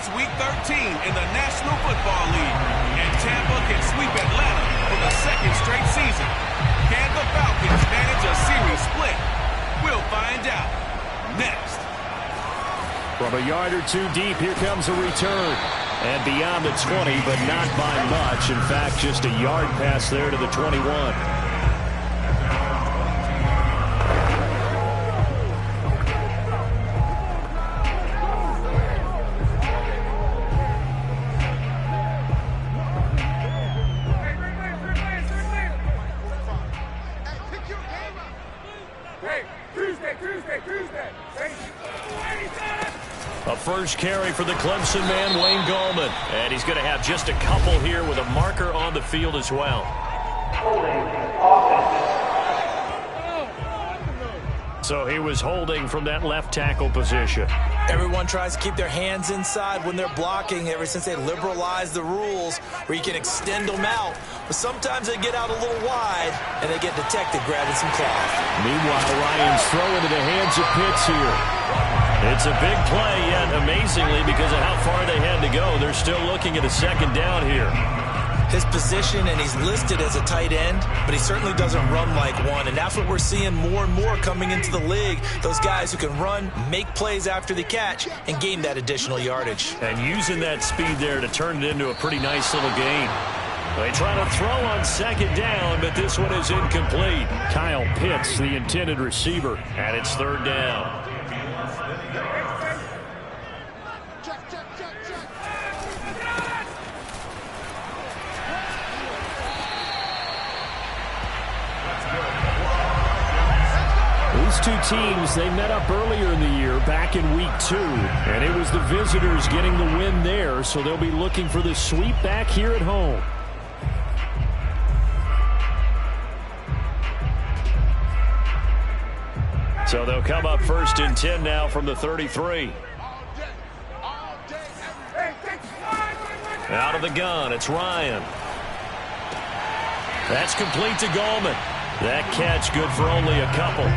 It's Week 13 in the National Football League, and Tampa can sweep Atlanta for the second straight season. Can the Falcons manage a series split? We'll find out next. From a yard or two deep, here comes a return. And beyond the 20, but not by much. In fact, just a yard pass there to the 21. A first carry for the Clemson man, Wayne Gallman. And he's going to have just a couple here with a marker on the field as well. So he was holding from that left tackle position. Everyone tries to keep their hands inside when they're blocking ever since they liberalized the rules where you can extend them out. But sometimes they get out a little wide and they get detected grabbing some cloth. Meanwhile, Ryan's throw into the hands of Pitts here. It's a big play, yet amazingly, because of how far they had to go, they're still looking at a second down here. His position, and he's listed as a tight end, but he certainly doesn't run like one, and that's what we're seeing more and more coming into the league. Those guys who can run, make plays after the catch, and gain that additional yardage. And using that speed there to turn it into a pretty nice little gain. They try to throw on second down, but this one is incomplete. Kyle Pitts, the intended receiver, and it's third down. These two teams, they met up earlier in the year, back in Week 2, and it was the visitors getting the win there, so they'll be looking for the sweep back here at home. So they'll come up first and 10 now from the 33. Out of the gun, it's Ryan. That's complete to Gallman. That catch good for only a couple.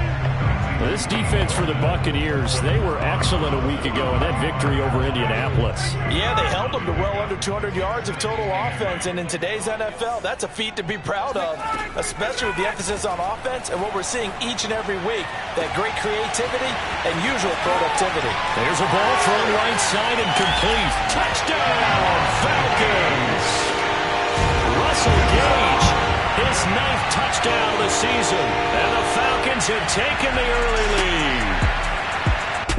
This defense for the Buccaneers, they were excellent a week ago in that victory over Indianapolis. Yeah, they held them to well under 200 yards of total offense, and in today's NFL, that's a feat to be proud of, especially with the emphasis on offense and what we're seeing each and every week, that great creativity and usual productivity. There's a ball thrown right side and complete. Touchdown, Falcons! Russell Gage, his 9th touchdown of the season, and the Falcons have taken the early lead.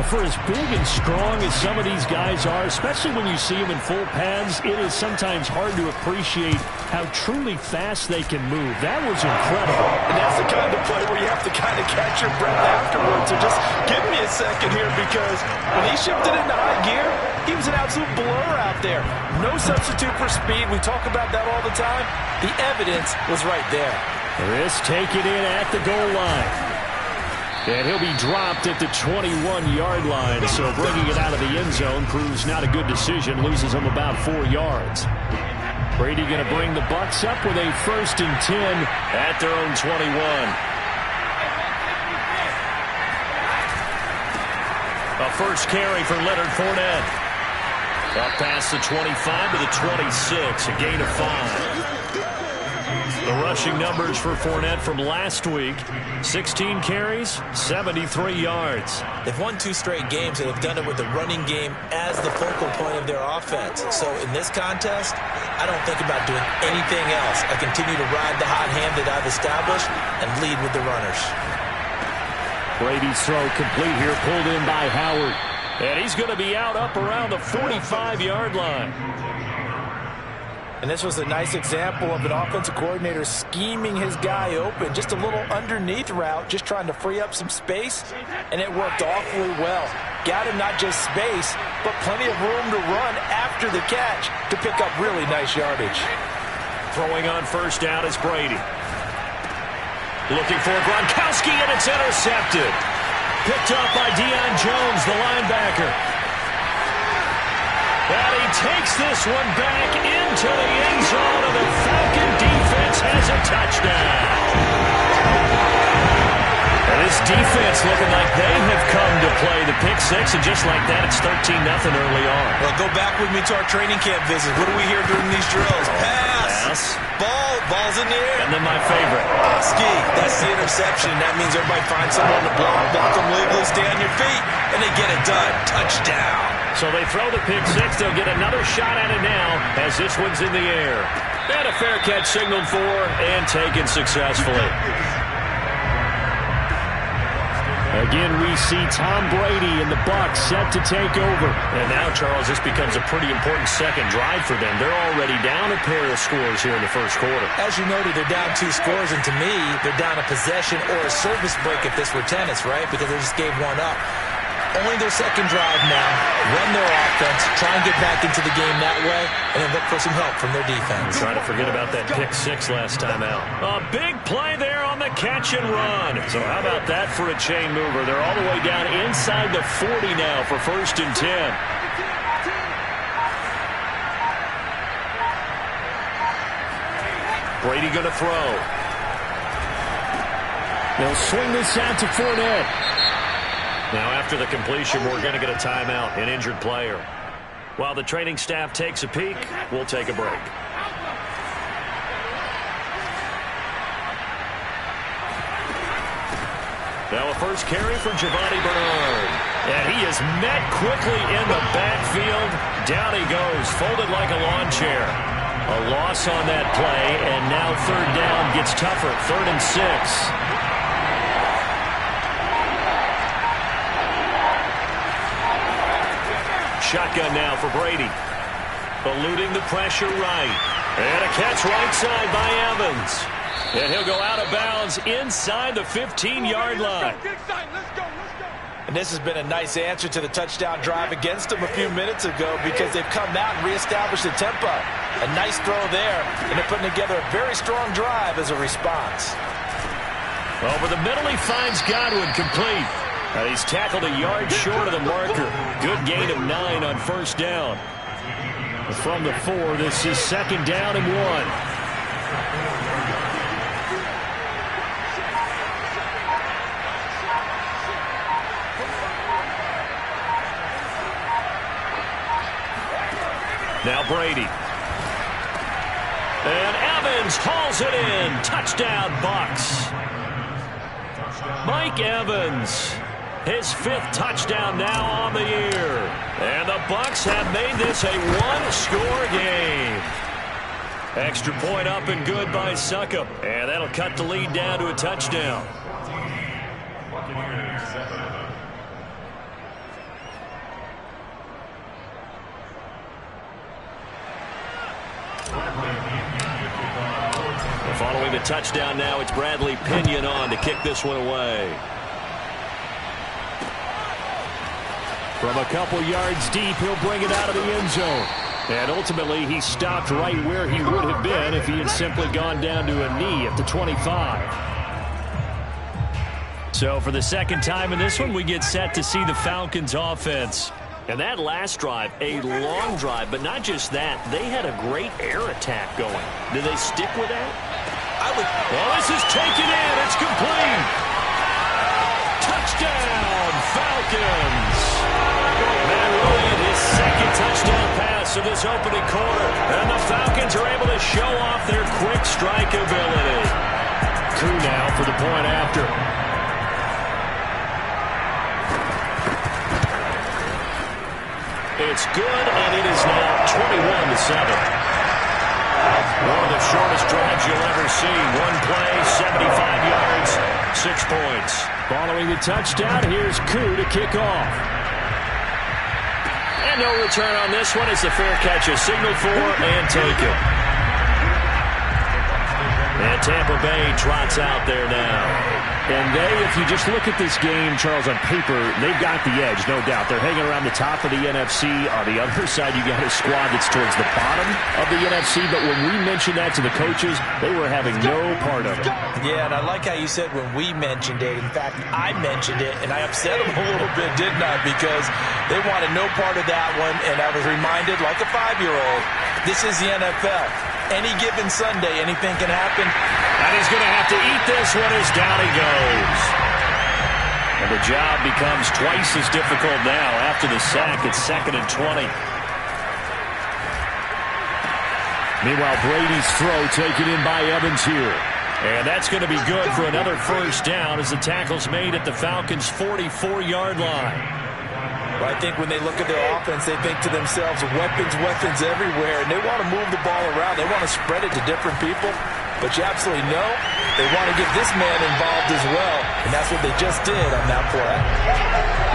For as big and strong as some of these guys are, especially when you see them in full pads, it is sometimes hard to appreciate how truly fast they can move. That was incredible. And that's the kind of play where you have to kind of catch your breath afterwards. So just give me a second here, because when he shifted into high gear, he was an absolute blur out there. No substitute for speed. We talk about that all the time. The evidence was right there. This take it in at the goal line. And he'll be dropped at the 21-yard line, so bringing it out of the end zone proves not a good decision, loses him about 4 yards. Brady going to bring the Bucs up with a 1st and 10 at their own 21. A first carry for Leonard Fournette. Up past the 25 to the 26, a gain of 5. The rushing numbers for Fournette from last week, 16 carries, 73 yards. They've won 2 straight games, and they've done it with the running game as the focal point of their offense. So in this contest, I don't think about doing anything else. I continue to ride the hot hand that I've established and lead with the runners. Brady's throw complete here, pulled in by Howard. And he's going to be out up around the 45-yard line. And this was a nice example of an offensive coordinator scheming his guy open. Just a little underneath route, just trying to free up some space, and it worked awfully well. Got him not just space, but plenty of room to run after the catch to pick up really nice yardage. Throwing on first down is Brady. Looking for Gronkowski, and it's intercepted. Picked up by Deion Jones, the linebacker. And he takes this one back into the end zone, and the Falcon defense has a touchdown. And This defense looking like they have come to play the pick six, and just like that, it's 13-0 early on. Well, go back with me to our training camp visit. What do we hear during these drills? Pass. Ball's in the air. And then my favorite. Ski. That's the interception. That means everybody finds someone to block them legally, stay on your feet, and they get it done. Touchdown. So they throw the pick six. They'll get another shot at it now as this one's in the air. And a fair catch signaled for and taken successfully. Again, we see Tom Brady and the Bucs set to take over. And now, Charles, this becomes a pretty important second drive for them. They're already down a pair of scores here in the first quarter. As you noted, they're down 2 scores, and to me, they're down a possession or a service break if this were tennis, right? Because they just gave one up. Only their second drive now. Run their offense, try and get back into the game that way, and then look for some help from their defense. Trying to forget about that pick six last time out. A big play there on the catch and run. So how about that for a chain mover? They're all the way down inside the 40 now for 1st and 10. Brady going to throw. They'll swing this out to Fournette. Now, after the completion, we're going to get a timeout, an injured player. While the training staff takes a peek, we'll take a break. Now a first carry for Giovanni Bernard. And he is met quickly in the backfield. Down he goes, folded like a lawn chair. A loss on that play, and now 3rd down gets tougher, 3rd and 6. Shotgun now for Brady. Eluding the pressure right. And a catch right side by Evans. And he'll go out of bounds inside the 15-yard line. And this has been a nice answer to the touchdown drive against them a few minutes ago because they've come out and reestablished the tempo. A nice throw there, and they're putting together a very strong drive as a response. Over the middle, he finds Godwin complete. And he's tackled a yard short of the marker. Good gain of 9 on 1st down. From the 4, this is 2nd down and 1. Now Brady. And Evans hauls it in. Touchdown, Bucs. Mike Evans. His 5th touchdown now on the year. And the Bucs have made this a 1-score game. Extra point up and good by Succop. And that'll cut the lead down to a touchdown. Following the touchdown now, it's Bradley Pinion on to kick this one away. From a couple yards deep, he'll bring it out of the end zone. And ultimately, he stopped right where he would have been if he had simply gone down to a knee at the 25. So for the second time in this one, we get set to see the Falcons offense. And that last drive, a long drive, but not just that. They had a great air attack going. Do they stick with that? Well, this is taken in. It's complete. Touchdown, Falcons. Matt Ryan, his 2nd touchdown pass of this opening quarter. And the Falcons are able to show off their quick strike ability. Coup now for the point after. It's good, and it is now 21-7. One of the shortest drives you'll ever see. One play, 75 yards, 6 points. Following the touchdown, here's Koo to kick off. And no return on this one as the fair catch is signaled for and taken. And Tampa Bay trots out there now. And if you just look at this game, Charles, on paper, they've got the edge, no doubt. They're hanging around the top of the NFC. On the other side, you got a squad that's towards the bottom of the NFC. But when we mentioned that to the coaches, they were having no part of it. Yeah, and I like how you said when we mentioned it. In fact, I mentioned it, and I upset them a little bit, didn't I? Because they wanted no part of that one, and I was reminded, like a 5-year-old, this is the NFL. Any given Sunday, anything can happen. And he's going to have to eat this one as down he goes. And the job becomes twice as difficult now after the sack. It's 2nd and 20. Meanwhile, Brady's throw taken in by Evans here. And that's going to be good for another first down as the tackle's made at the Falcons' 44-yard line. Well, I think when they look at their offense, they think to themselves, weapons everywhere, and they want to move the ball around. They want to spread it to different people. But you absolutely know they want to get this man involved as well, and that's what they just did on that play.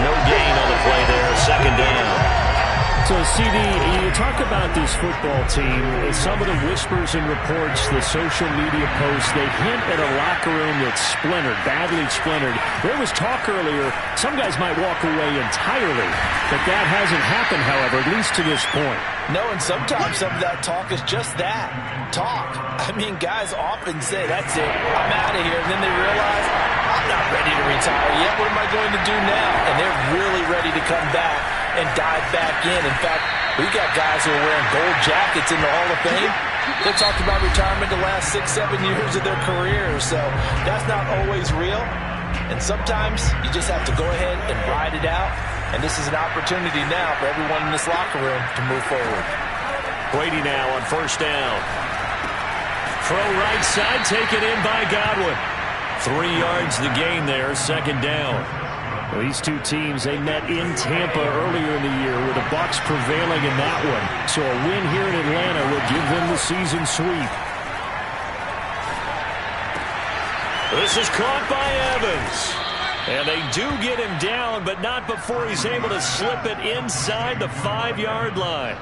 No gain on the play there, 2nd down. So, CD, you talk about this football team, some of the whispers and reports, the social media posts, they hint at a locker room that's splintered, badly splintered. There was talk earlier, some guys might walk away entirely, but that hasn't happened, however, at least to this point. No, and sometimes some of that talk is just that, talk. I mean, guys often say, that's it, I'm out of here, and then they realize, I'm not ready to retire yet, what am I going to do now? And they're really ready to come back and dive back in. In fact, we got guys who are wearing gold jackets in the Hall of Fame. They talked about retirement the last 6-7 years of their careers, so that's not always real. And sometimes you just have to go ahead and ride it out, and this is an opportunity now for everyone in this locker room to move forward. Brady now on 1st down. Throw right side, taken in by Godwin. 3 yards the gain there, 2nd down. Well, these two teams, they met in Tampa earlier in the year with the Bucs prevailing in that one. So a win here in Atlanta would give them the season sweep. This is caught by Evans. And they do get him down, but not before he's able to slip it inside the 5-yard line.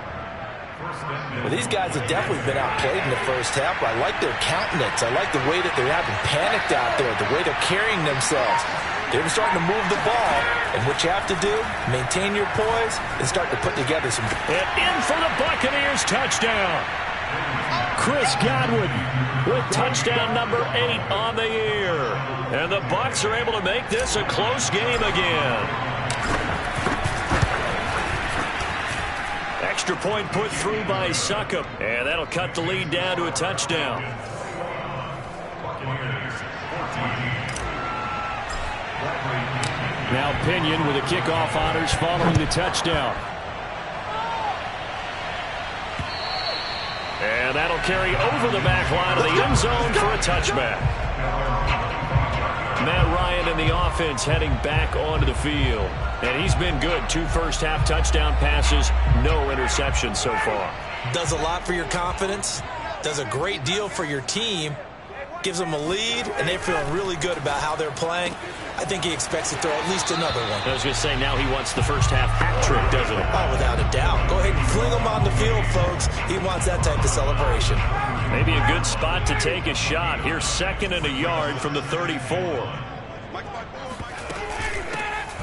Well, these guys have definitely been outplayed in the first half. I like their countenance. I like the way that they're having panicked out there, the way they're carrying themselves. They're starting to move the ball, and what you have to do, maintain your poise and start to put together some... And in for the Buccaneers touchdown. Chris Godwin with touchdown number 8 on the year. And the Bucs are able to make this a close game again. Extra point put through by Succop, and that'll cut the lead down to a touchdown. Now Pinion with the kickoff honors following the touchdown. And that'll carry over the back line of the end zone for a touchback. Matt Ryan and the offense heading back onto the field. And he's been good. 2 first-half touchdown passes, no interceptions so far. Does a lot for your confidence, does a great deal for your team, gives them a lead, and they're feeling really good about how they're playing. I think he expects to throw at least another one. I was going to say, now he wants the first-half hat trick, doesn't he? Oh, without a doubt. Go ahead and fling him on the field, folks. He wants that type of celebration. Maybe a good spot to take a shot. Here's 2nd and a yard from the 34.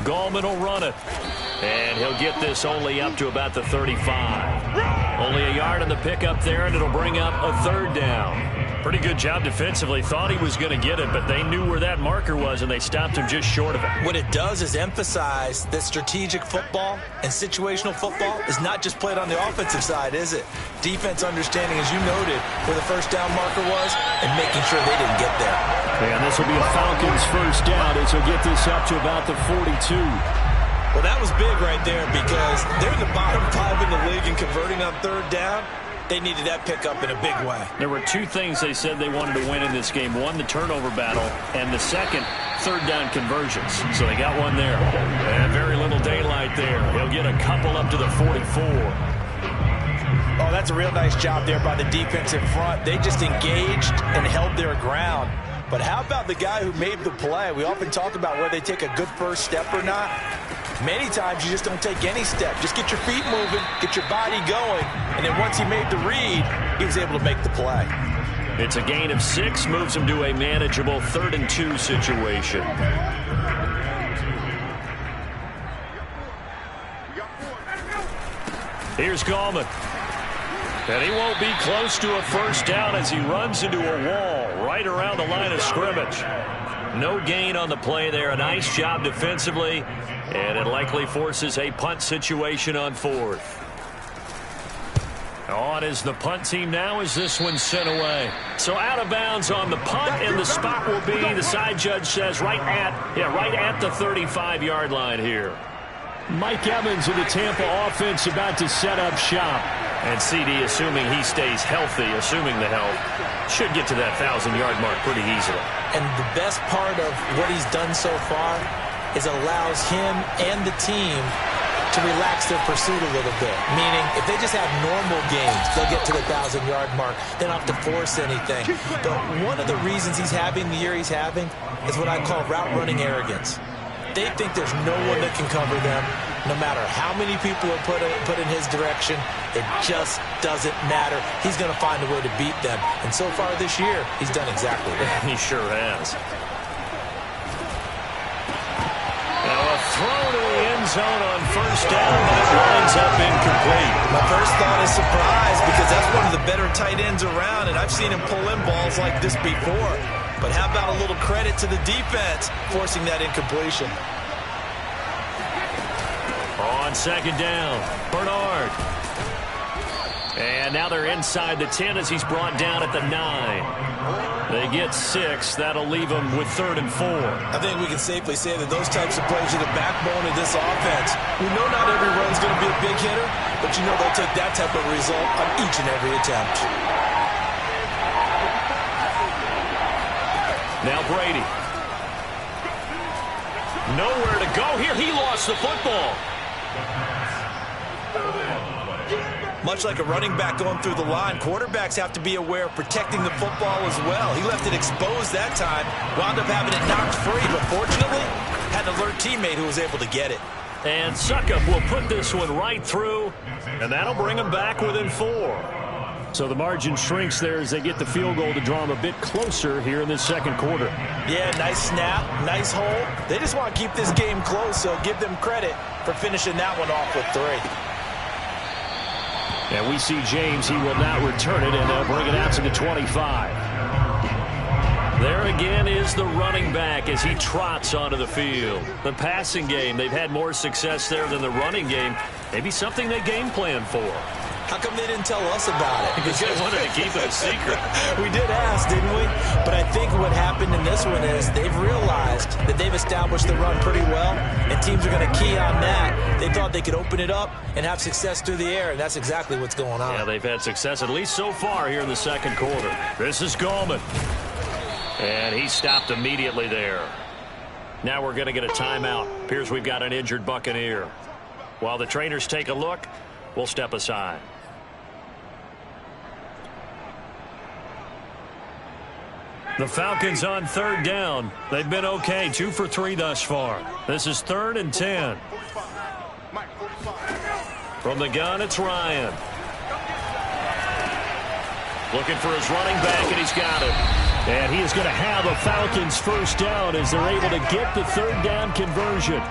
Gallman will run it. And he'll get this only up to about the 35. Only a yard on the pickup there, and it'll bring up a 3rd down. Pretty good job defensively. Thought he was going to get it, but they knew where that marker was, and they stopped him just short of it. What it does is emphasize that strategic football and situational football is not just played on the offensive side, is it? Defense understanding, as you noted, where the first down marker was and making sure they didn't get there. And this will be a Falcons first down as he'll get this up to about the 42. Well, that was big right there because they're in the bottom 5 in the league and converting on 3rd down. They needed that pickup in a big way. There were 2 things they said they wanted to win in this game. One, the turnover battle, and the second, 3rd down conversions. So they got one there. And very little daylight there. He'll get a couple up to the 44. Oh, that's a real nice job there by the defense in front. They just engaged and held their ground. But how about the guy who made the play? We often talk about whether they take a good first step or not. Many times you just don't take any step. Just get your feet moving, get your body going, and then once he made the read, he was able to make the play. It's a gain of 6, moves him to a manageable 3rd and 2 situation. Here's Gallman. And he won't be close to a first down as he runs into a wall right around the line of scrimmage. No gain on the play there. A nice job defensively. And it likely forces a punt situation on 4th. On is the punt team now as this one's sent away. So out of bounds on the punt, and the spot will be, the side judge says, right at the 35-yard line here. Mike Evans of the Tampa offense about to set up shop. And CD, assuming he stays healthy, assuming the health, should get to that 1,000-yard mark pretty easily. And the best part of what he's done so far is allows him and the team to relax their pursuit a little bit. Meaning, if they just have normal games, they'll get to the 1,000-yard mark. They don't have to force anything. But one of the reasons he's having the year he's having is what I call route running arrogance. They think there's no one that can cover them. No matter how many people are put in his direction, it just doesn't matter. He's going to find a way to beat them. And so far this year, he's done exactly that. He sure has. Now a throw to the end zone on first down, but it winds up incomplete. My first thought is surprise, because that's one of the better tight ends around, and I've seen him pull in balls like this before. But how about a little credit to the defense forcing that incompletion? On second down, Bernard. And now they're inside the 10 as he's brought down at the 9. They get 6. That'll leave them with 3rd and 4. I think we can safely say that those types of plays are the backbone of this offense. We know not every run's going to be a big hitter, but you know they'll take that type of result on each and every attempt. Now Brady. Nowhere to go here. He lost the football. Much like a running back going through the line, quarterbacks have to be aware of protecting the football as well. He left it exposed that time, wound up having it knocked free, but fortunately had an alert teammate who was able to get it. And Suckup will put this one right through, and that'll bring him back within 4. So the margin shrinks there as they get the field goal to draw them a bit closer here in this second quarter. Yeah, nice snap, nice hole. They just want to keep this game close, so give them credit for finishing that one off with 3. And we see James. He will now return it, and they'll bring it out to the 25. There again is the running back as he trots onto the field. The passing game, they've had more success there than the running game. Maybe something they game plan for. How come they didn't tell us about it? Because they wanted to keep it a secret. We did ask, didn't we? But I think what happened in this one is they've realized that they've established the run pretty well, and teams are going to key on that. They thought they could open it up and have success through the air, and that's exactly what's going on. Yeah, they've had success, at least so far here in the second quarter. This is Gallman. And he stopped immediately there. Now we're going to get a timeout. Appears we've got an injured Buccaneer. While the trainers take a look, we'll step aside. The Falcons on 3rd down. They've been okay, 2 for 3 thus far. This is 3rd and 10. From the gun, it's Ryan. Looking for his running back, and he's got it. And he is going to have a Falcons first down as they're able to get the 3rd down conversion.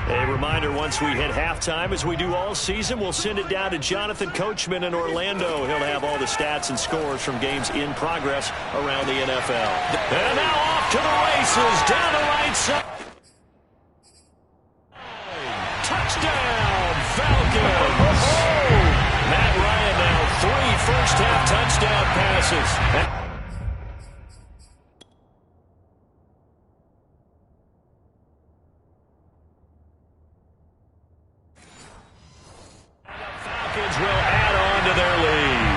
A reminder, once we hit halftime, as we do all season, we'll send it down to Jonathan Coachman in Orlando. He'll have all the stats and scores from games in progress around the NFL. And now off to the races, down the right side. Touchdown, Falcons! Matt Ryan now 3 first-half touchdown passes. Will add on to their lead.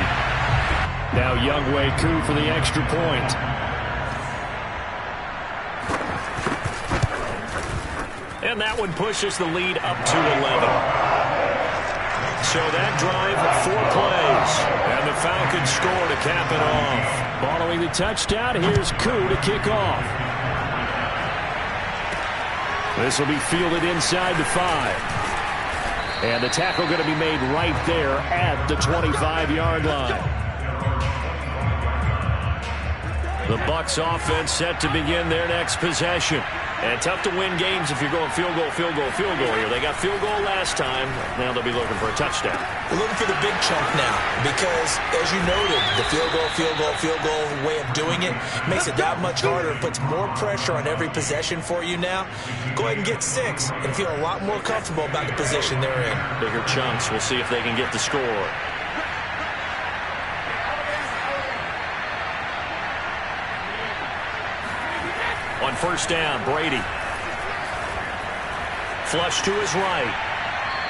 Now Youngway Koo for the extra point. And that one pushes the lead up to 11. So that drive, 4 plays. And the Falcons score to cap it off. Following the touchdown, here's Koo to kick off. This will be fielded inside the 5. And the tackle going to be made right there at the 25-yard line. The Bucs offense set to begin their next possession. And tough to win games if you're going field goal, field goal, field goal here. They got field goal last time. Now they'll be looking for a touchdown. We're looking for the big chunk now because, as you noted, the field goal way of doing it makes it that much harder. It puts more pressure on every possession for you now. Go ahead and get 6 and feel a lot more comfortable about the position they're in. Bigger chunks. We'll see if they can get the score. On first down, Brady. Flush to his right.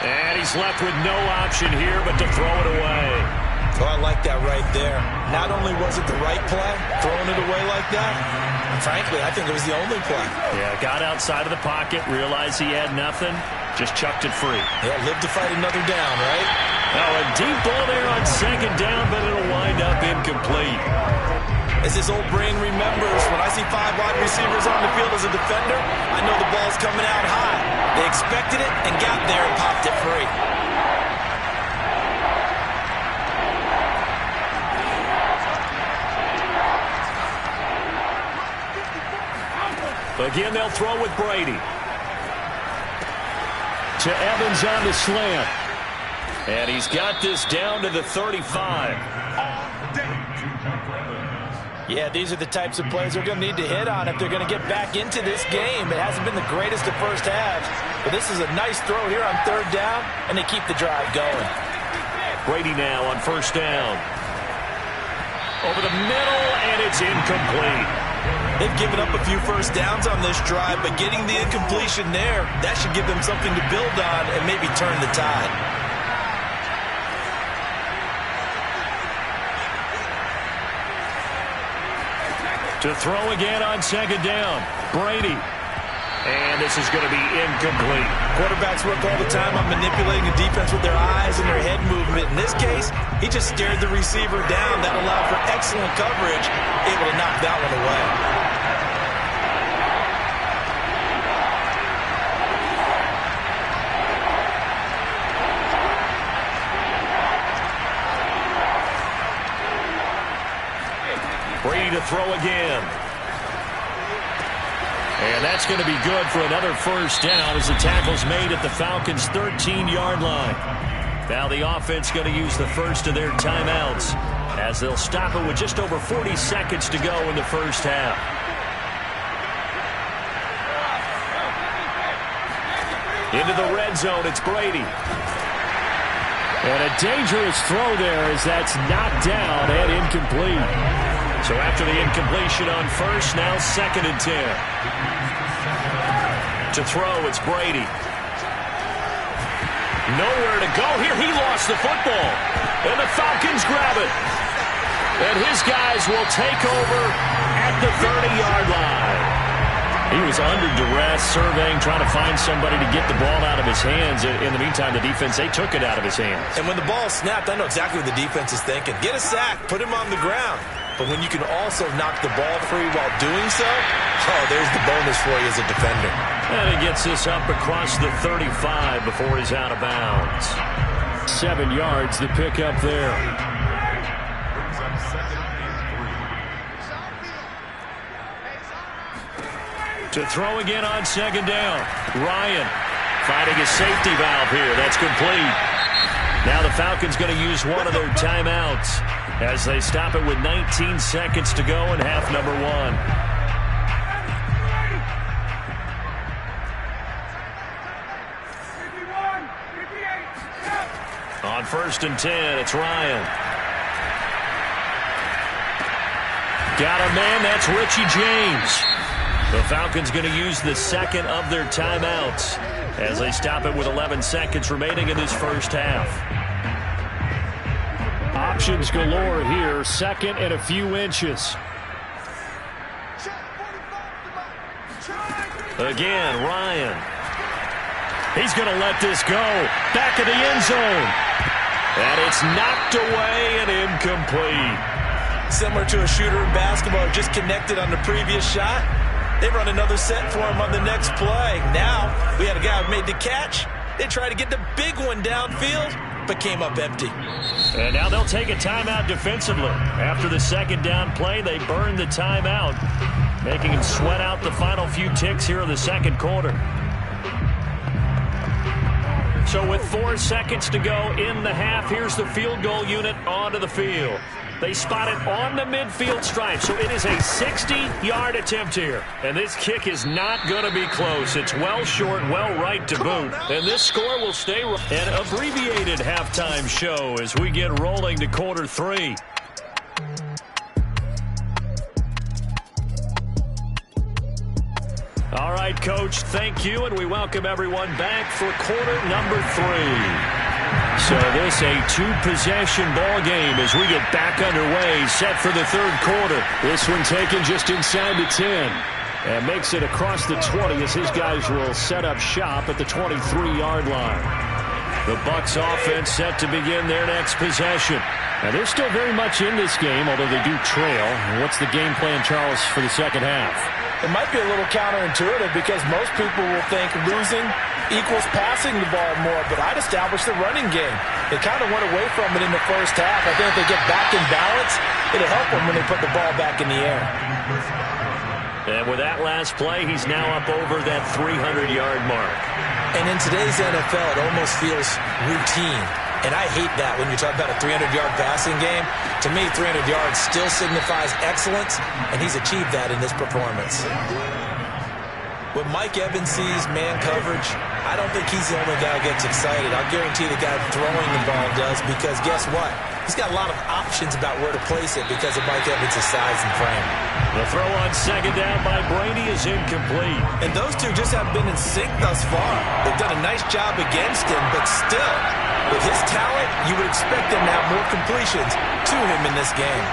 And he's left with no option here but to throw it away. Oh, I like that right there. Not only was it the right play, throwing it away like that, frankly, I think it was the only play. Yeah, got outside of the pocket, realized he had nothing, just chucked it free. Yeah, live to fight another down, right? Oh, a deep ball there on second down, but it'll wind up incomplete. As this old brain remembers, when I see 5 wide receivers on the field as a defender, I know the ball's coming out high. They expected it and got there and popped it free. Again, they'll throw with Brady. To Evans on the slant. And he's got this down to the 35. Yeah, these are the types of plays they're going to need to hit on if they're going to get back into this game. It hasn't been the greatest of first halves, but this is a nice throw here on third down, and they keep the drive going. Brady now on first down. Over the middle, and it's incomplete. They've given up a few first downs on this drive, but getting the incompletion there, that should give them something to build on and maybe turn the tide. To throw again on second down, Brady. And this is going to be incomplete. Quarterbacks work all the time on manipulating the defense with their eyes and their head movement. In this case, he just stared the receiver down. That allowed for excellent coverage, able to knock that one away. Brady to throw again. And that's going to be good for another first down as the tackle's made at the Falcons' 13-yard line. Now the offense going to use the first of their timeouts as they'll stop it with just over 40 seconds to go in the first half. Into the red zone, it's Brady. And a dangerous throw there as that's knocked down and incomplete. So after the incompletion on first, now 2nd and 10. To throw, it's Brady. Nowhere to go here. He lost the football. And the Falcons grab it. And his guys will take over at the 30-yard line. He was under duress, surveying, trying to find somebody to get the ball out of his hands. In the meantime, the defense, they took it out of his hands. And when the ball snapped, I know exactly what the defense is thinking. Get a sack, put him on the ground. But when you can also knock the ball free while doing so, oh, there's the bonus for you as a defender. And he gets this up across the 35 before he's out of bounds. 7 yards, the pickup there. To throw again on second down. Ryan finding a safety valve here. That's complete. Now the Falcons going to use one of their timeouts as they stop it with 19 seconds to go in half number 1. On first and 10, it's Ryan. Got a man, that's Richie James. The Falcons going to use the second of their timeouts as they stop it with 11 seconds remaining in this first half. Options galore here, 2nd and a few inches. Again, Ryan. He's going to let this go. Back of the end zone. And it's knocked away and incomplete. Similar to a shooter in basketball, just connected on the previous shot. They run another set for him on the next play. Now, we had a guy who made the catch. They try to get the big one downfield, but came up empty. And now they'll take a timeout defensively. After the second down play, they burn the timeout, making him sweat out the final few ticks here in the second quarter. So with 4 seconds to go in the half, here's the field goal unit onto the field. They spot it on the midfield stripe, so it is a 60-yard attempt here. And this kick is not going to be close. It's well short, well right to boot. And this score will stay an abbreviated halftime show as we get rolling to quarter 3. All right, Coach, thank you, and we welcome everyone back for quarter number 3. So this a 2-possession ball game as we get back underway, set for the third quarter. This one taken just inside the 10. And makes it across the 20 as his guys will set up shop at the 23-yard line. The Bucs offense set to begin their next possession. Now they're still very much in this game, although they do trail. And what's the game plan, Charles, for the second half? It might be a little counterintuitive because most people will think losing equals passing the ball more, but I'd establish the running game. They kind of went away from it in the first half. I think if they get back in balance, it'll help them when they put the ball back in the air. And with that last play, he's now up over that 300-yard mark. And in today's NFL, it almost feels routine. And I hate that when you talk about a 300-yard passing game. To me, 300 yards still signifies excellence, and he's achieved that in this performance. When Mike Evans sees man coverage, I don't think he's the only guy who gets excited. I'll guarantee the guy throwing the ball does, because guess what? He's got a lot of options about where to place it because of Mike Evans' size and frame. The throw on second down by Brady is incomplete. And those two just haven't been in sync thus far. They've done a nice job against him, but still, with his talent, you would expect them to have more completions to him in this game.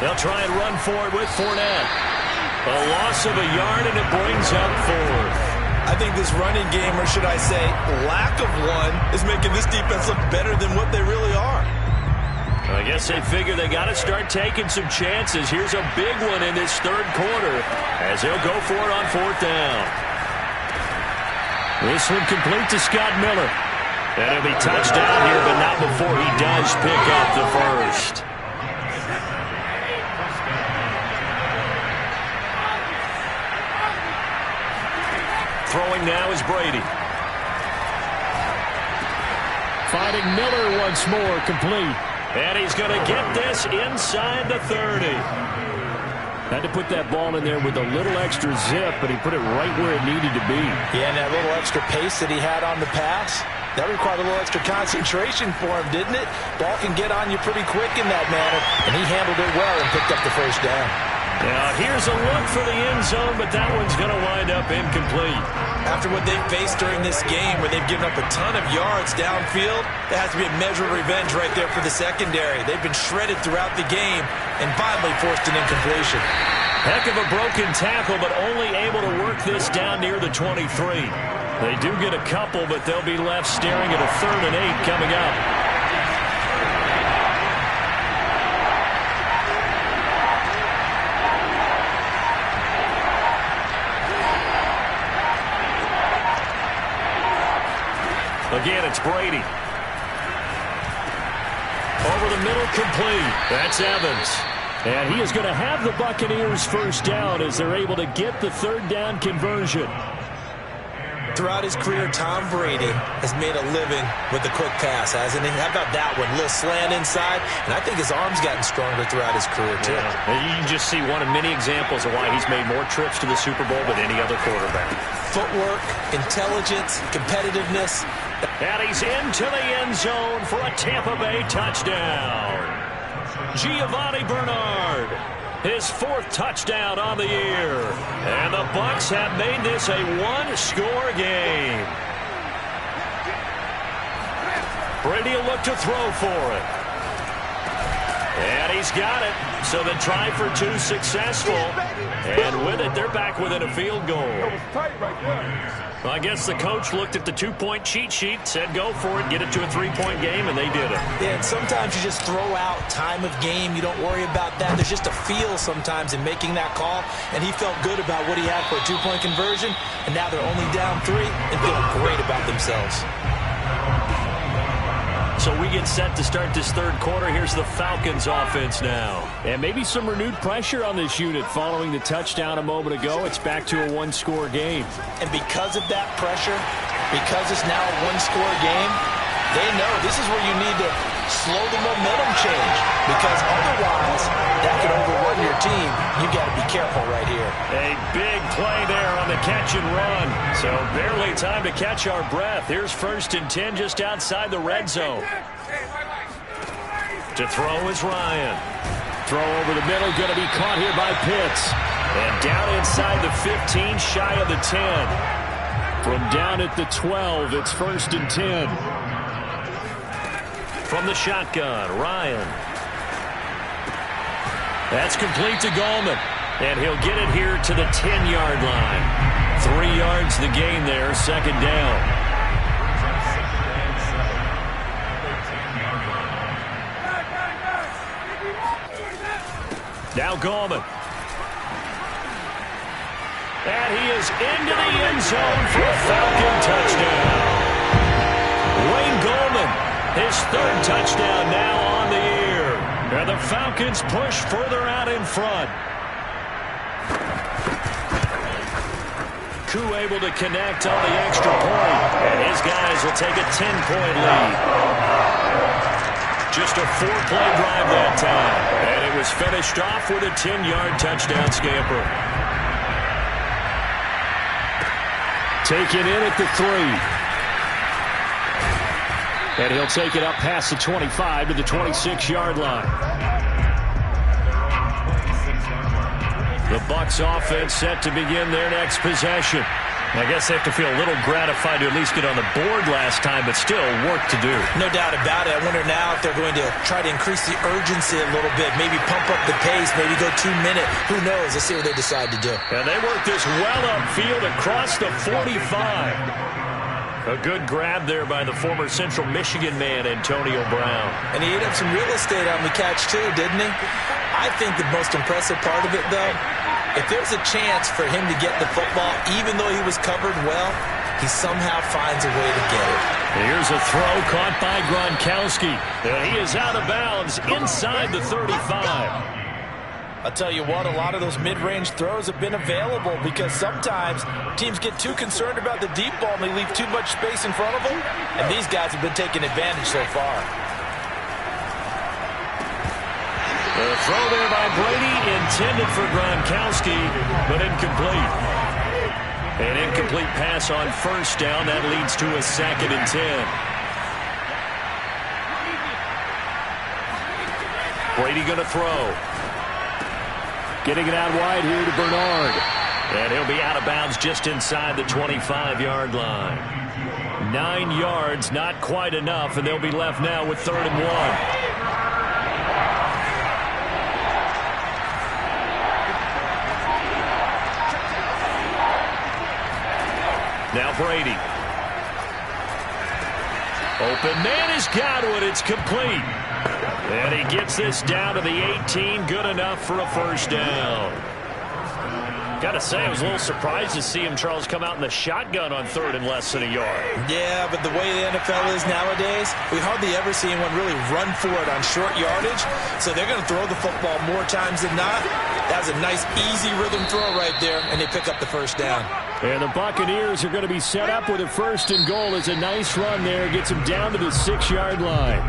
They'll try and run for it with Fournette. A loss of a yard, and it brings up 4th. I think this running game, or should I say lack of one, is making this defense look better than what they really are. I guess they figure they got to start taking some chances. Here's a big one in this third quarter as they'll go for it on 4th down. This one complete to Scott Miller. And he'll be touchdown here, but not before he does pick up the first. Throwing now is Brady. Finding Miller once more, complete. And he's going to get this inside the 30. Had to put that ball in there with a little extra zip, but he put it right where it needed to be. Yeah, and that little extra pace that he had on the pass, that required a little extra concentration for him, didn't it? Ball can get on you pretty quick in that manner, and he handled it well and picked up the first down. Now here's a look for the end zone, but that one's going to wind up incomplete. After what they've faced during this game, where they've given up a ton of yards downfield, there has to be a measure of revenge right there for the secondary. They've been shredded throughout the game and finally forced an incompletion. Heck of a broken tackle, but only able to work this down near the 23. They do get a couple, but they'll be left staring at a 3rd and 8 coming up. Again, it's Brady. Over the middle, complete. That's Evans. And he is going to have the Buccaneers first down as they're able to get the 3rd down conversion. Throughout his career, Tom Brady has made a living with the quick pass, hasn't he? How about that one? A little slant inside, and I think his arm's gotten stronger throughout his career, too. Yeah. You can just see one of many examples of why he's made more trips to the Super Bowl than any other quarterback. Footwork, intelligence, competitiveness. And he's into the end zone for a Tampa Bay touchdown. Giovanni Bernard, his 4th touchdown on the year. And the Bucs have made this a 1-score game. Brady will look to throw for it. And he's got it. So the try for 2 successful. And with it, they're back within a field goal. It was tight right there. Well, I guess the coach looked at the two-point cheat sheet, said go for it, get it to a three-point game, and they did it. Yeah, and sometimes you just throw out time of game. You don't worry about that. There's just a feel sometimes in making that call, and he felt good about what he had for a two-point conversion, and now they're only down 3 and feeling great about themselves. So we get set to start this third quarter. Here's the Falcons offense now. And maybe some renewed pressure on this unit following the touchdown a moment ago. It's back to a one-score game. And because of that pressure, because it's now a one-score game, they know this is where you need to slow the momentum change, because otherwise that could overrun your team. You got to be careful right here. A big play there on the catch and run. So barely time to catch our breath. Here's 1st and 10 just outside the red zone. To throw is Ryan. Throw over the middle, going to be caught here by Pitts. And down inside the 15, shy of the 10. From down at the 12, it's 1st and 10. From the shotgun, Ryan. That's complete to Gallman. And he'll get it here to the 10-yard line. 3 yards the gain there, 2nd down. Now Gallman. And he is into the end zone for a Falcon touchdown. Wayne Gallman. His 3rd touchdown now on the year. And the Falcons push further out in front. Koo able to connect on the extra point. And his guys will take a 10-point lead. Just a 4-play drive that time. And it was finished off with a 10-yard touchdown scamper. Taken in at the 3. And he'll take it up past the 25 to the 26-yard line. The Bucs offense set to begin their next possession. I guess they have to feel a little gratified to at least get on the board last time, but still work to do. No doubt about it. I wonder now if they're going to try to increase the urgency a little bit, maybe pump up the pace, maybe go 2-minute. Who knows? Let's see what they decide to do. And they work this well upfield across the 45. A good grab there by the former Central Michigan man, Antonio Brown. And he ate up some real estate on the catch, too, didn't he? I think the most impressive part of it, though, if there's a chance for him to get the football, even though he was covered well, he somehow finds a way to get it. Here's a throw caught by Gronkowski. And he is out of bounds inside the 35. I'll tell you what, a lot of those mid-range throws have been available because sometimes teams get too concerned about the deep ball and they leave too much space in front of them, and these guys have been taking advantage so far. The throw there by Brady, intended for Gronkowski, but incomplete. An incomplete pass on 1st down. That leads to a 2nd and 10. Brady going to throw. Getting it out wide here to Bernard. And he'll be out of bounds just inside the 25-yard line. 9 yards, not quite enough, and they'll be left now with 3rd and 1. Now Brady. Open man is Godwin. It's complete. And he gets this down to the 18. Good enough for a 1st down. Got to say, I was a little surprised to see him, Charles, come out in the shotgun on 3rd and less than a yard. Yeah, but the way the NFL is nowadays, we hardly ever see anyone really run for it on short yardage. So they're going to throw the football more times than not. That was a nice, easy rhythm throw right there, and they pick up the 1st down. And the Buccaneers are going to be set up with a 1st and goal. It's a nice run there. Gets them down to the 6-yard line.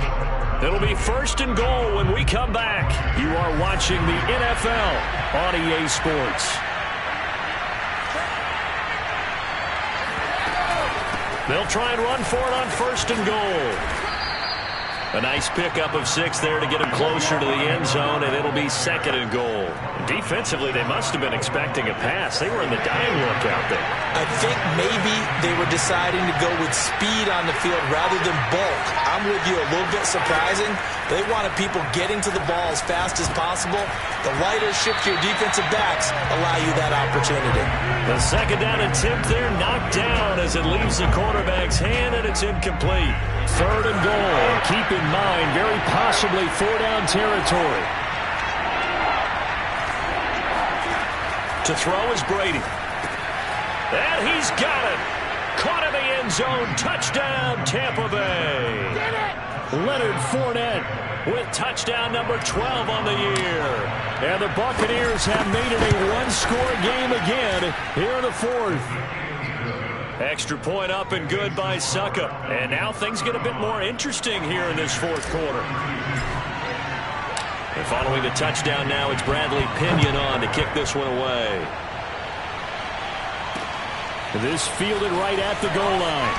It'll be 1st and goal when we come back. You are watching the NFL on EA Sports. They'll try and run for it on 1st and goal. A nice pickup of 6 there to get him closer to the end zone, and it'll be 2nd and goal. Defensively, they must have been expecting a pass. They were in the dime look out there. I think maybe they were deciding to go with speed on the field rather than bulk. I'm with you, a little bit surprising. They wanted people getting to the ball as fast as possible. The lighter shift your defensive backs allow you that opportunity. The 2nd down attempt there knocked down as it leaves the quarterback's hand, and it's incomplete. 3rd and goal. Keep in mind, very possibly 4-down territory. To throw is Brady. And he's got it. Caught in the end zone. Touchdown, Tampa Bay. Leonard Fournette with touchdown number 12 on the year. And the Buccaneers have made it a one-score game again here in the 4th. Extra point up and good by Suckup. And now things get a bit more interesting here in this 4th quarter. And following the touchdown now, it's Bradley Pinion on to kick this one away. This fielded right at the goal line.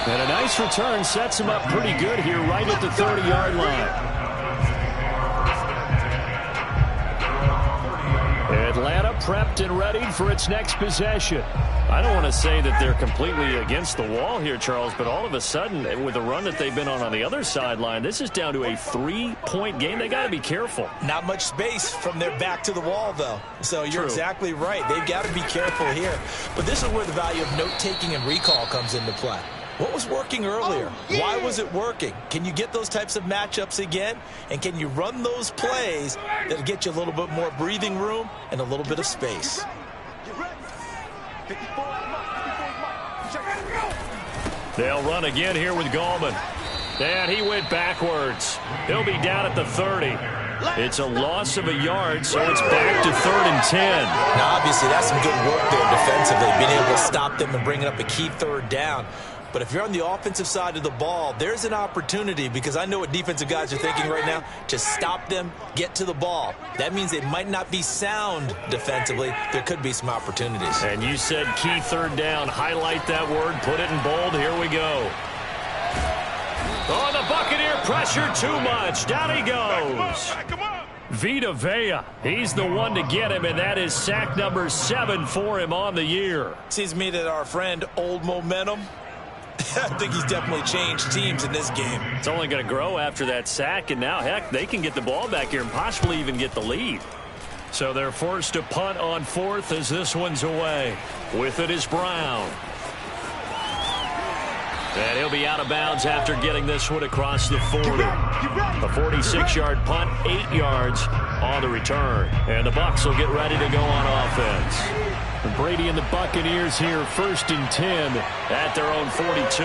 And a nice return sets him up pretty good here right at the 30-yard line. Atlanta prepped and ready for its next possession. I don't want to say that they're completely against the wall here, Charles, but all of a sudden, with the run that they've been on the other sideline, this is down to a 3-point game. They got to be careful. Not much space from their back to the wall, though. So you're exactly right. They've got to be careful here. But this is where the value of note-taking and recall comes into play. What was working earlier? Why was it working? Can you get those types of matchups again? And can you run those plays that'll get you a little bit more breathing room and a little bit of space? They'll run again here with Gallman. And he went backwards. He'll be down at the 30. It's a loss of a yard, so it's back to 3rd and 10. Now, obviously, that's some good work there defensively, being able to stop them and bringing up a key 3rd down. But if you're on the offensive side of the ball, there's an opportunity, because I know what defensive guys are thinking right now, to stop them, get to the ball. That means they might not be sound defensively. There could be some opportunities. And you said key 3rd down. Highlight that word. Put it in bold. Here we go. Oh, the Buccaneer pressure too much. Down he goes. Vita Vea, he's the one to get him, and that is sack number 7 for him on the year. Seems to me that our friend Old Momentum, I think he's definitely changed teams in this game. It's only going to grow after that sack, and now, heck, they can get the ball back here and possibly even get the lead. So they're forced to punt on 4th as this one's away. With it is Brown. And he'll be out of bounds after getting this one across the 40. A 46-yard punt, 8 yards on the return. And the Bucs will get ready to go on offense. And Brady and the Buccaneers here, 1st and 10 at their own 42.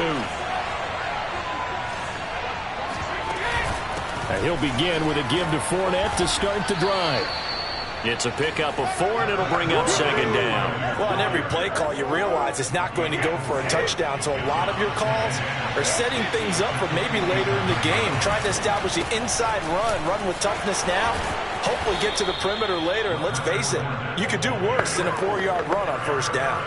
And he'll begin with a give to Fournette to start the drive. It's a pickup of 4, and it'll bring up 2nd down. Well, on every play call, you realize it's not going to go for a touchdown, so a lot of your calls are setting things up for maybe later in the game, trying to establish the inside run with toughness now, hopefully get to the perimeter later, and let's face it, you could do worse than a 4-yard run on 1st down.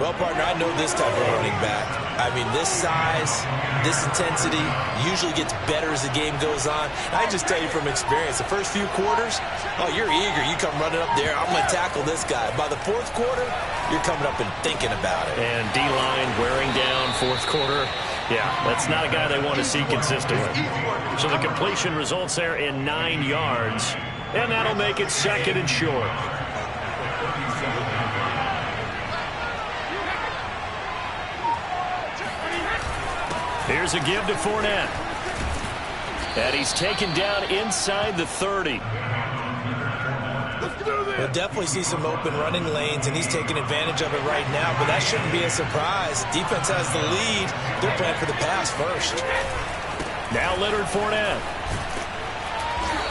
Well, partner, I know this type of running back. I mean, this size, this intensity usually gets better as the game goes on. I just tell you from experience, the first few quarters, oh, you're eager. You come running up there, I'm going to tackle this guy. By the 4th quarter, you're coming up and thinking about it. And D-line wearing down 4th quarter. Yeah, that's not a guy they want to see consistently. So the completion results there in 9 yards, and that'll make it 2nd and short. Here's a give to Fournette. And he's taken down inside the 30. We'll definitely see some open running lanes, and he's taking advantage of it right now, but that shouldn't be a surprise. Defense has the lead. They're playing for the pass first. Now Leonard Fournette.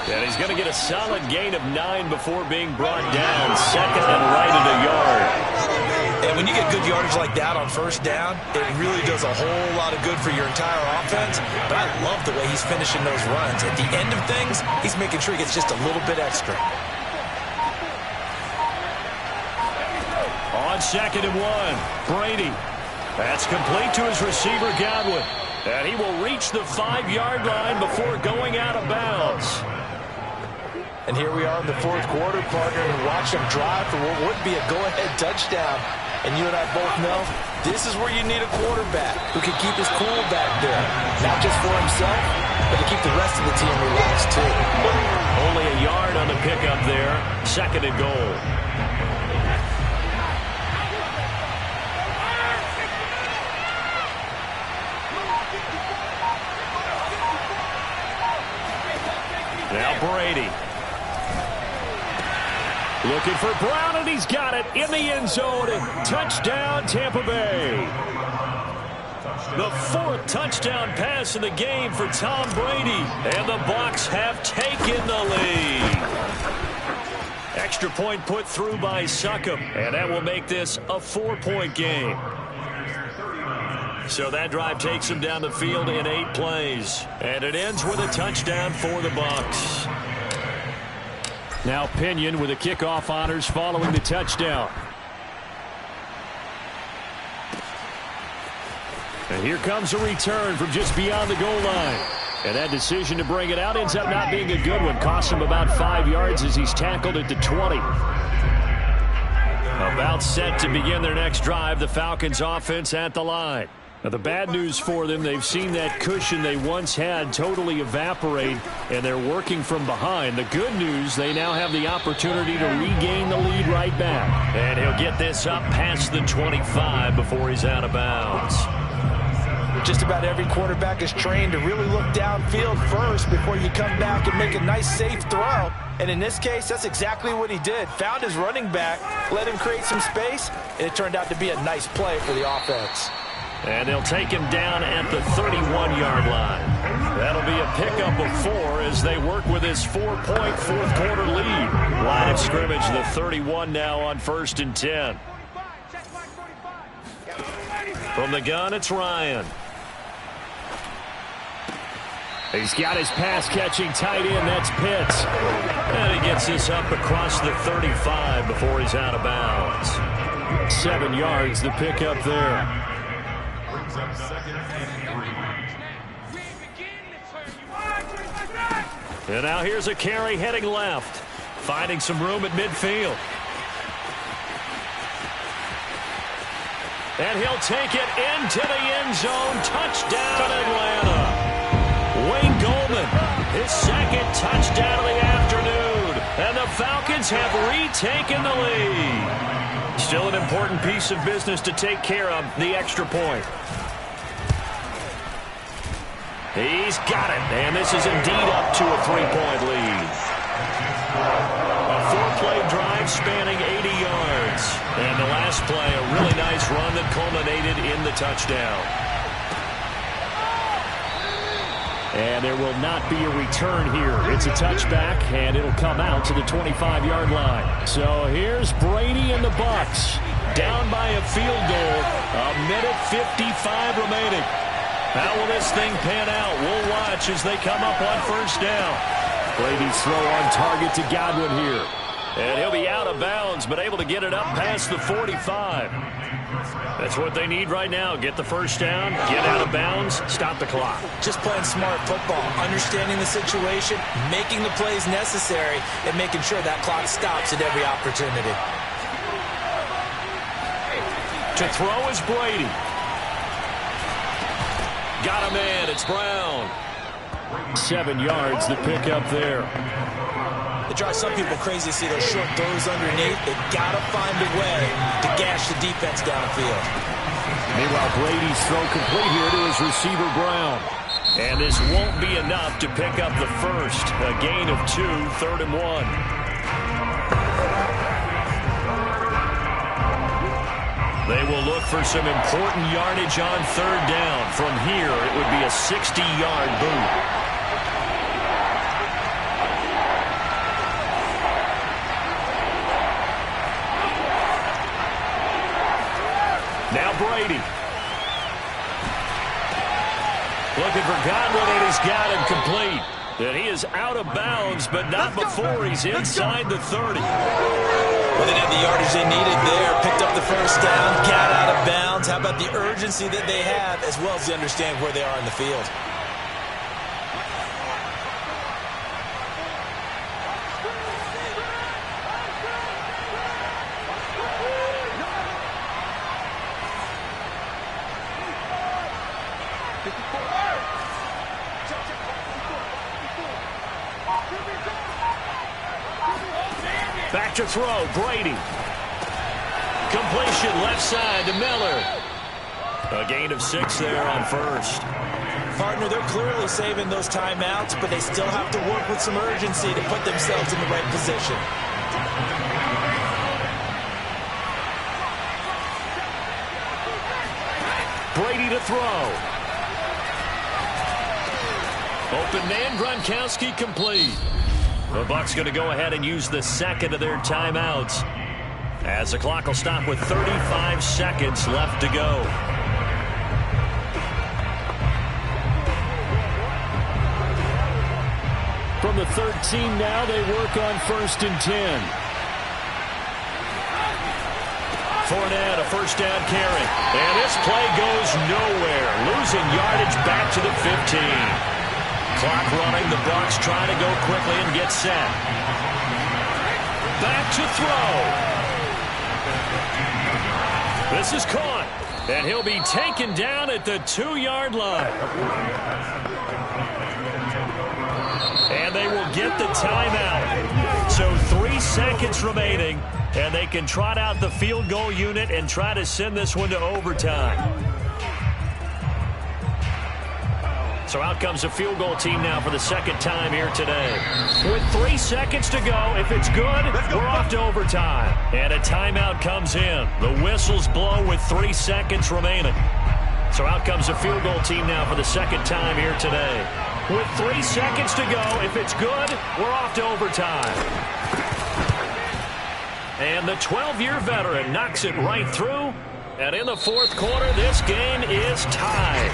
And he's going to get a solid gain of 9 before being brought down. 2nd and right at a yard. And when you get good yardage like that on 1st down, it really does a whole lot of good for your entire offense. But I love the way he's finishing those runs. At the end of things, he's making sure he gets just a little bit extra. On 2nd and 1, Brady. That's complete to his receiver, Godwin. And he will reach the 5-yard line before going out of bounds. And here we are in the fourth quarter, partner, and watch him drive for what would be a go-ahead touchdown. And you and I both know this is where you need a quarterback who can keep his cool back there. Not just for himself, but to keep the rest of the team relaxed, too. Only a yard on the pickup there. 2nd and goal. Now Brady. Looking for Brown, and he's got it in the end zone. Touchdown, Tampa Bay. The 4th touchdown pass in the game for Tom Brady. And the Bucs have taken the lead. Extra point put through by Succop. And that will make this a 4-point game. So that drive takes him down the field in 8 plays. And it ends with a touchdown for the Bucs. Now Pinion with the kickoff honors following the touchdown. And here comes a return from just beyond the goal line. And that decision to bring it out ends up not being a good one. Costs him about 5 yards as he's tackled at the 20. About set to begin their next drive, the Falcons offense at the line. Now, the bad news for them, they've seen that cushion they once had totally evaporate, and they're working from behind. The good news, they now have the opportunity to regain the lead right back. And he'll get this up past the 25 before he's out of bounds. Just about every quarterback is trained to really look downfield first before you come back and make a nice, safe throw. And in this case, that's exactly what he did. Found his running back, let him create some space, and it turned out to be a nice play for the offense. And they'll take him down at the 31-yard line. That'll be a pickup of 4 as they work with his 4-point fourth-quarter lead. Line of scrimmage, the 31 now on 1st and 10. From the gun, it's Ryan. He's got his pass-catching tight end. That's Pitts. And he gets this up across the 35 before he's out of bounds. 7 yards, the pickup there. And now here's a carry heading left. Finding some room at midfield. And he'll take it into the end zone. Touchdown, Atlanta. Wayne Goldman, his 2nd touchdown of the afternoon. And the Falcons have retaken the lead. Still an important piece of business to take care of, the extra point. He's got it, and this is indeed up to a 3-point lead. A 4-play drive spanning 80 yards. And the last play, a really nice run that culminated in the touchdown. And there will not be a return here. It's a touchback, and it'll come out to the 25-yard line. So here's Brady and the Bucs. Down by a field goal. A minute 55 remaining. How will this thing pan out? We'll watch as they come up on 1st down. Brady's throw on target to Godwin here. And he'll be out of bounds, but able to get it up past the 45. That's what they need right now. Get the 1st down, get out of bounds, stop the clock. Just playing smart football, understanding the situation, making the plays necessary, and making sure that clock stops at every opportunity. To throw is Brady. Got a man. It's Brown. 7 yards, the pickup there. It drives some people crazy to see those short throws underneath. They've got to find a way to gash the defense downfield. Meanwhile, Brady's throw complete here to his receiver, Brown. And this won't be enough to pick up the first. A gain of 2, 3rd and 1. They will look for some important yardage on 3rd down. From here, it would be a 60-yard boot. Now Brady. Looking for Godwin, and he's got him complete. And he is out of bounds, but not before he's inside the 30. Well, they didn't have the yardage they needed there. Picked up the first down, got out of bounds. How about the urgency that they have, as well as they understand where they are in the field? Back to throw, Brady. Completion left side to Miller. A gain of 6 there on first. Partner, they're clearly saving those timeouts, but they still have to work with some urgency to put themselves in the right position. Brady to throw. Open man, Gronkowski complete. The Bucs going to go ahead and use the second of their timeouts, as the clock will stop with 35 seconds left to go. From the 13 now, they work on 1st and 10. Fournette, a first down carry. And this play goes nowhere. Losing yardage back to the 15. Clock running. The Bucs trying to go quickly and get set. Back to throw. This is caught. And he'll be taken down at the 2-yard line. And they will get the timeout. So 3 seconds remaining. And they can trot out the field goal unit and try to send this one to overtime. So out comes the field goal team now for the second time here today. With 3 seconds to go, if it's good, we're off to overtime. And a timeout comes in. The whistles blow with 3 seconds remaining. So out comes the field goal team now for the second time here today. With 3 seconds to go, if it's good, we're off to overtime. And the 12-year veteran knocks it right through. And in the fourth quarter, this game is tied.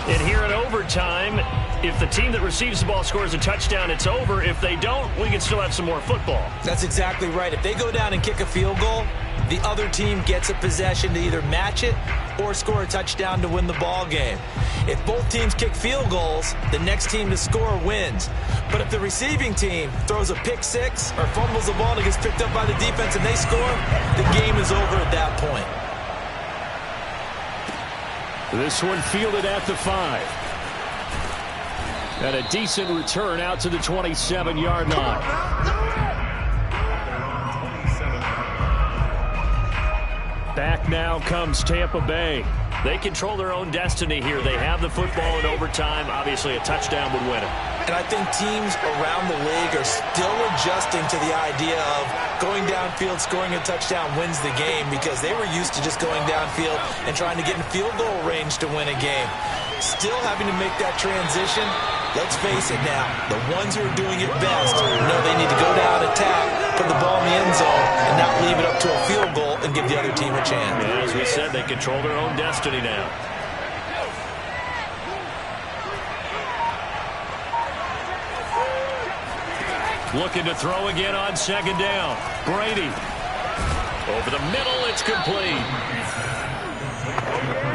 And here in overtime, if the team that receives the ball scores a touchdown, it's over. If they don't, we can still have some more football. That's exactly right. If they go down and kick a field goal, the other team gets a possession to either match it or score a touchdown to win the ball game. If both teams kick field goals, the next team to score wins. But if the receiving team throws a pick six or fumbles the ball and it gets picked up by the defense and they score, the game is over at that point. This one fielded at the 5. And a decent return out to the 27-yard line. Back now comes Tampa Bay. They control their own destiny here. They have the football in overtime. Obviously, a touchdown would win it. And I think teams around the league are still adjusting to the idea of going downfield, scoring a touchdown wins the game, because they were used to just going downfield and trying to get in field goal range to win a game. Still having to make that transition. Let's face it now, the ones who are doing it best know they need to go down, attack, put the ball in the end zone, and not leave it up to a field goal and give the other team a chance. Yeah, as we said, they control their own destiny now. Looking to throw again on second down. Brady. Over the middle, it's complete.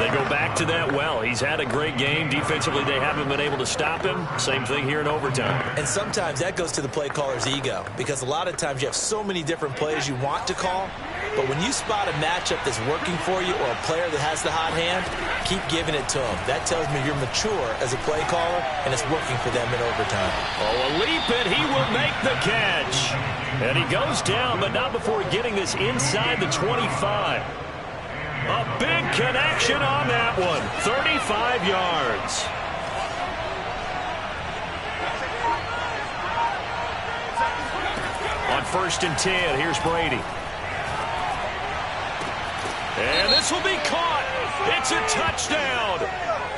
They go back to that well. He's had a great game. Defensively, they haven't been able to stop him. Same thing here in overtime. And sometimes that goes to the play caller's ego, because a lot of times you have so many different plays you want to call, but when you spot a matchup that's working for you or a player that has the hot hand, keep giving it to them. That tells me you're mature as a play caller, and it's working for them in overtime. Oh, a leap, and he will make the catch. And he goes down, but not before getting this inside the 25. A big connection on that one. 35 yards. On 1st and 10, here's Brady. And this will be caught. It's a touchdown.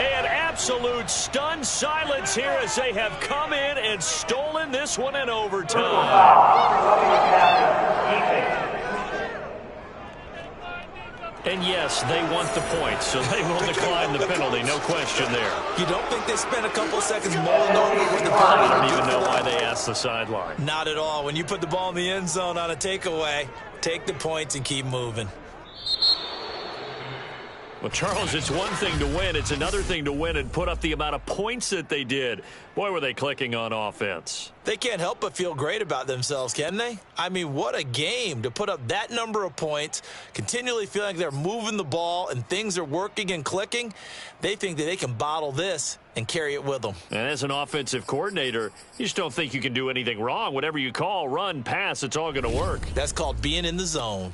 An absolute stunned silence here as they have come in and stolen this one in overtime. And yes, they want the points, so they will decline the penalty, no question there. You don't think they spent a couple of seconds mulling over what the penalty? I don't even know why they asked the sideline. Not at all. When you put the ball in the end zone on a takeaway, take the points and keep moving. Well, Charles, it's one thing to win. It's another thing to win and put up the amount of points that they did. Boy, were they clicking on offense. They can't help but feel great about themselves, can they? I mean, what a game to put up that number of points, continually feeling like they're moving the ball and things are working and clicking. They think that they can bottle this and carry it with them. And as an offensive coordinator, you just don't think you can do anything wrong. Whatever you call, run, pass, it's all going to work. That's called being in the zone.